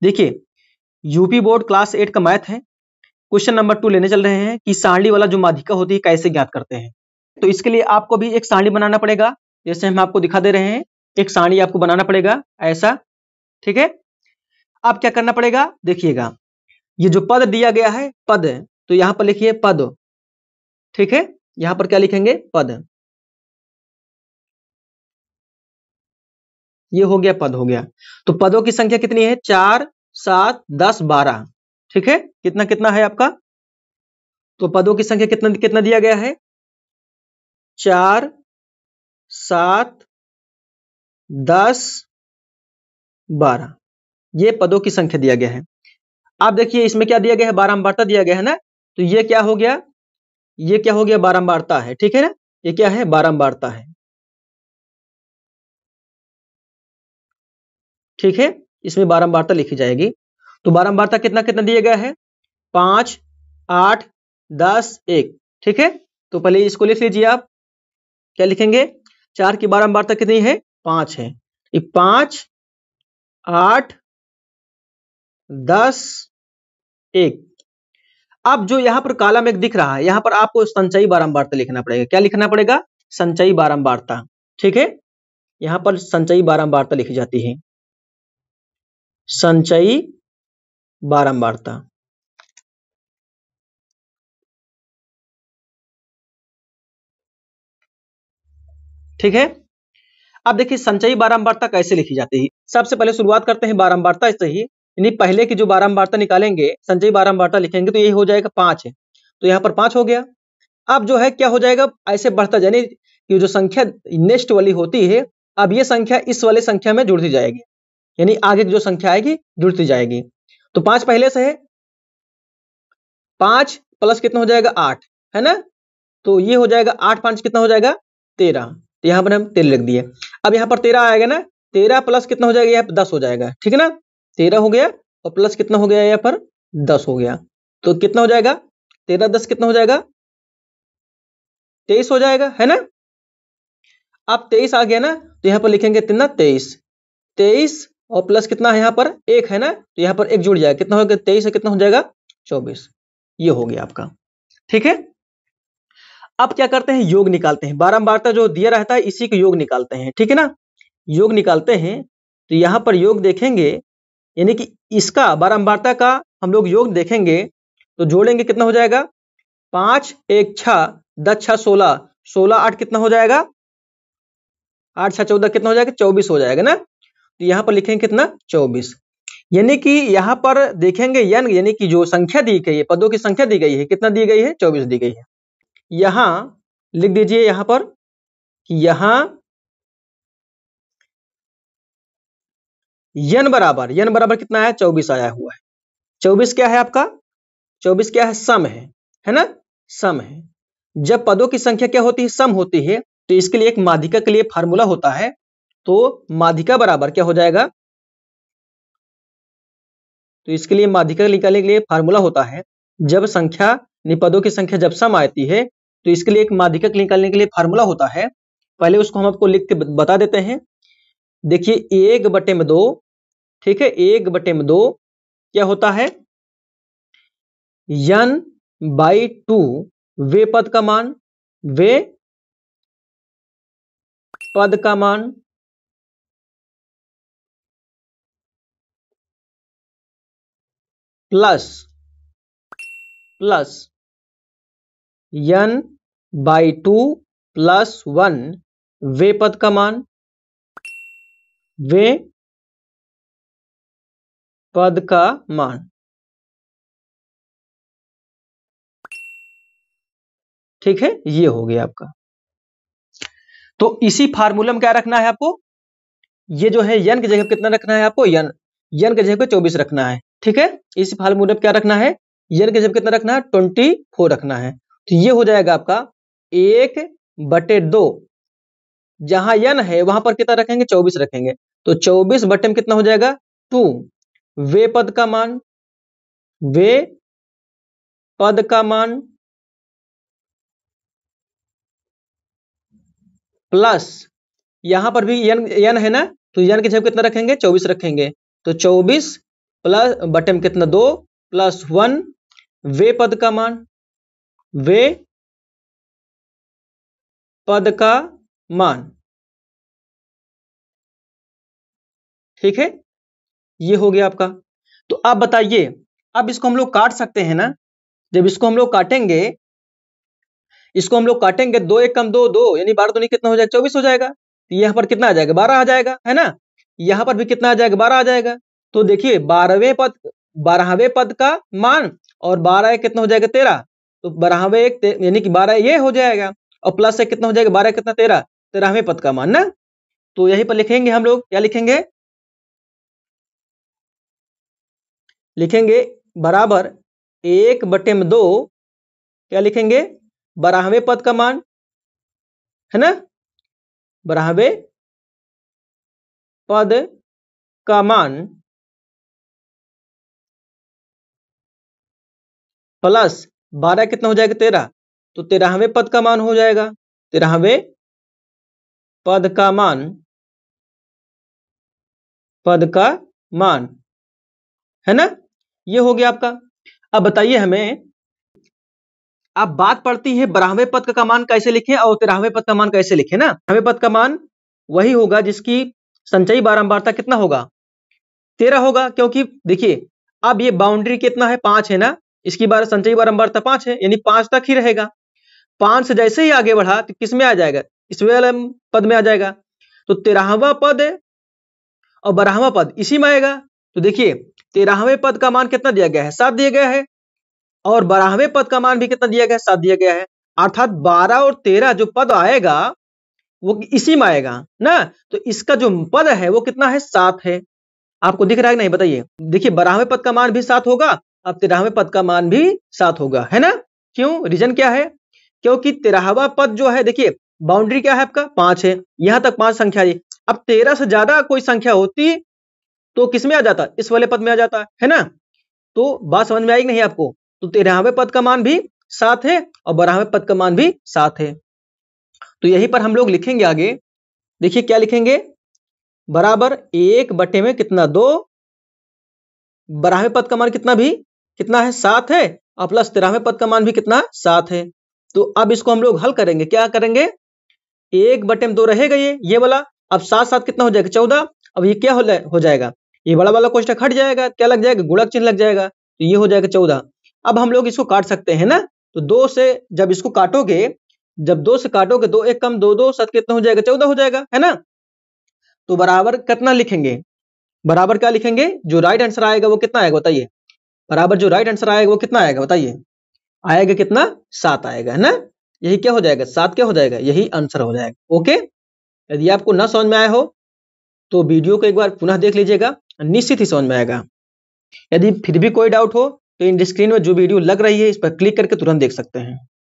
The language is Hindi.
देखिए यूपी बोर्ड क्लास 8 का मैथ है, क्वेश्चन नंबर 2 लेने चल रहे हैं कि सारणी वाला जो माध्यिका होती है कैसे ज्ञात करते हैं। तो इसके लिए आपको भी एक सारणी बनाना पड़ेगा, जैसे हम आपको दिखा दे रहे हैं। एक सारणी आपको बनाना पड़ेगा ऐसा, ठीक है। अब क्या करना पड़ेगा, देखिएगा ये जो पद दिया गया है पद, तो यहां पर लिखिए पद, ठीक है। यहां पर क्या लिखेंगे, पद। ये हो गया, पद हो गया। तो पदों की संख्या कितनी है, 4 7 10 12, ठीक है। कितना कितना है आपका, तो पदों की संख्या कितना कितना दिया गया है, 4 7 10 12, ये पदों की संख्या दिया गया है। आप देखिए इसमें क्या दिया गया है, बारंबारता दिया गया है ना, तो ये क्या हो गया, ये क्या हो गया, बारंबारता है, ठीक है ना। ये क्या है, बारंबारता है, ठीक है। इसमें बारंबारता लिखी जाएगी। तो बारंबारता कितना कितना दिया गया है, 5 8 10 1, ठीक है। तो पहले इसको लिख लीजिए आप, क्या लिखेंगे, 4 की बारंबारता कितनी है, 5 है। ये 5 8 10 1। अब जो यहां पर कॉलम एक दिख रहा है, यहां पर आपको संचयी बारंबारता लिखना पड़ेगा। क्या लिखना पड़ेगा, संचयी बारंबारता, ठीक है। यहां पर संचयी बारंबारता लिखी जाती है, संचयी बारंबारता, ठीक है। अब देखिए संचयी बारंबारता कैसे लिखी जाती है। सबसे पहले शुरुआत करते हैं बारंबारता से ही, यानी पहले की जो बारंबारता निकालेंगे, संचयी बारंबारता लिखेंगे तो ये हो जाएगा 5 है। तो यहाँ पर 5 हो गया। अब जो है क्या हो जाएगा, ऐसे बढ़ता, यानी कि जो संख्या नेक्स्ट वाली होती है, अब ये संख्या इस वाले संख्या में जुड़ती जाएगी, यानी आगे की जो संख्या आएगी जुड़ती जाएगी। तो 5 पहले से है, 5 प्लस कितना हो जाएगा, 8, है ना। तो ये हो जाएगा 8 5 कितना हो जाएगा, 13। तो यहाँ पर हम 13 लिख दिए। अब यहाँ पर 13 आएगा ना, 13 प्लस कितना हो जाएगा, यहाँ पर 10 हो जाएगा, ठीक है ना। 13 हो गया और प्लस कितना हो गया, यहाँ पर 10 हो गया। तो कितना हो जाएगा, 13 10 कितना हो जाएगा, 23 हो जाएगा, है ना। अब 23 आ गया ना, तो यहाँ पर लिखेंगे कितना, 23। 23 और प्लस कितना है यहाँ पर 1 है ना, तो यहाँ पर 1 जुड़ जाएगा, कितना हो गया, 23 से कितना हो जाएगा, 24। ये हो गया आपका, ठीक है। अब क्या करते हैं, योग निकालते हैं। बारंबारता जो दिया रहता है इसी का योग निकालते हैं, ठीक है ना। योग निकालते हैं तो यहां पर योग देखेंगे, यानी कि इसका बारंबारता का हम लोग योग देखेंगे तो जोड़ेंगे कितना हो जाएगा, 5 1 6 10 6 16, 16 8 कितना हो जाएगा, 8 6 14 कितना हो जाएगा, 24 हो जाएगा ना। तो यहाँ पर लिखेंगे कितना, 24। यानी कि यहाँ पर देखेंगे यन, यानी कि जो संख्या दी गई है, पदों की संख्या दी गई है, कितना दी गई है, 24 दी गई है। यहां लिख दीजिए, यहां पर यहां यन बराबर कितना है, 24 आया हुआ है। 24 क्या है आपका, 24 क्या है, सम है ना, सम है। जब पदों की संख्या क्या होती है, सम होती है, तो इसके लिए एक माध्यिका के लिए फार्मूला होता है। तो माध्यिका बराबर क्या हो जाएगा, तो इसके लिए माध्यिका निकालने के लिए फार्मूला होता है। जब संख्या, पदों की संख्या जब सम आती है, तो इसके लिए एक माध्यिका निकालने के लिए फार्मूला होता है। पहले उसको हम आपको लिख के बता देते हैं। देखिए 1/2, ठीक है, 1/2 क्या होता है, n/2 वे पद का मान, वे पद का मान प्लस n/2 + 1 वे पद का मान, वे पद का मान, ठीक है। ये हो गया आपका। तो इसी फार्मूला में क्या रखना है आपको, ये जो है n की जगह कितना रखना है आपको, n की जगह पे 24 रखना है, ठीक है। इस फार्मूला में क्या रखना है, n की जगह कितना रखना है, 24 रखना है। तो ये हो जाएगा आपका 1/2, जहां n है वहां पर कितना रखेंगे, 24 रखेंगे। तो 24 बटे में कितना हो जाएगा, 2 वे पद का मान, वे पद का मान प्लस, यहां पर भी n है ना, तो n की जगह कितना रखेंगे, 24 रखेंगे। तो 24 प्लस बटे में कितना 2 प्लस 1 वे पद का मान, वे पद का मान। ठीक है, ये हो गया आपका। तो आप बताइए, अब इसको हम लोग काट सकते हैं ना। जब इसको हम लोग काटेंगे, इसको हम लोग काटेंगे 2 1 कम 2 2 यानी 12 दूनी कितना हो जाएगा 24 हो जाएगा। तो यहाँ पर कितना आ जाएगा 12 आ जाएगा, है ना। यहाँ पर भी कितना आ जाएगा 12 आ जाएगा। तो देखिए 12वें पद का मान और 12 कितना हो जाएगा 13। तो 12वें एक यानी कि 12 ये हो जाएगा और प्लस से कितना हो जाएगा 12 कितना 13, 13वें पद का मान ना। तो यहीं पर लिखेंगे हम लोग, क्या लिखेंगे, लिखेंगे बराबर 1/2 क्या लिखेंगे 12वें पद का मान, है ना, 12वें पद का मान प्लस 12 कितना हो जाएगा 13। तो 13वें पद का मान हो जाएगा, 13वें पद का मान, पद का मान, है ना। ये हो गया आपका। अब बताइए हमें, अब बात पड़ती है 12वें पद का मान कैसे लिखें और 13वें पद का मान कैसे लिखें ना। 12वें पद का मान वही होगा जिसकी संचयी बारंबारता कितना होगा 13 होगा, क्योंकि देखिए अब ये बाउंड्री कितना है 5 है ना, इसकी संचयी बारंबारता 5 है यानी 5 तक ही रहेगा। 5 से जैसे ही आगे बढ़ा तो किस में आ जाएगा, इस वाले पद में आ जाएगा। तो 13वां पद और 12वां पद इसी में आएगा। तो देखिए 13वें पद का मान कितना दिया गया है 7 दिया गया है और 12वें पद का मान भी कितना दिया गया है 7 दिया गया है। अर्थात 12 और 13 जो पद आएगा वो इसी में आएगा ना। तो इसका जो पद है वो कितना है 7 है। आपको दिख रहा है नहीं बताइए। देखिए 12वें पद का मान भी 7 होगा, अब 13वें पद का मान भी 7 होगा, है ना। क्यों, रीजन क्या है, क्योंकि 13वां पद जो है देखिए बाउंड्री क्या है आपका 5 है, यहां तक 5 संख्या है। अब 13 से ज्यादा कोई संख्या होती तो किस में आ जाता, इस वाले पद में आ जाता, है ना। तो बात समझ में आएगी नहीं आपको। तो 13वें पद का मान भी 7 है और 12वें पद का मान भी 7 है। तो यहीं पर हम लोग लिखेंगे आगे, देखिए क्या लिखेंगे, बराबर 1 में कितना 2, 12वें पद का मान कितना भी कितना है 7 है और प्लस 13वें पद का मान भी कितना 7 है। तो अब इसको हम लोग हल करेंगे, क्या करेंगे, 1/2 रहेगा ये वाला, अब 7 7 कितना हो जाएगा 14। अब ये क्या हो जाएगा, ये बड़ा वाला कोष्ठक हट जाएगा, क्या लग जाएगा गुणक चिन्ह लग जाएगा, तो ये हो जाएगा 14। अब हम लोग इसको काट सकते हैं ना। तो 2 से जब इसको काटोगे, जब 2 से काटोगे 2 1 कम 2 2 7 कितना हो जाएगा 14 हो जाएगा, है ना। तो बराबर कितना लिखेंगे, बराबर क्या लिखेंगे, जो राइट आंसर आएगा वो कितना आएगा बताइए, बराबर जो राइट आंसर आएगा वो कितना आएगा बताइए, आएगा कितना 7 आएगा, है ना। यही क्या हो जाएगा 7 क्या हो जाएगा, यही आंसर हो जाएगा। ओके, यदि आपको ना समझ में आया हो तो वीडियो को एक बार पुनः देख लीजिएगा, निश्चित ही समझ में आएगा। यदि फिर भी कोई डाउट हो तो इन स्क्रीन में जो वीडियो लग रही है इस पर क्लिक करके तुरंत देख सकते हैं।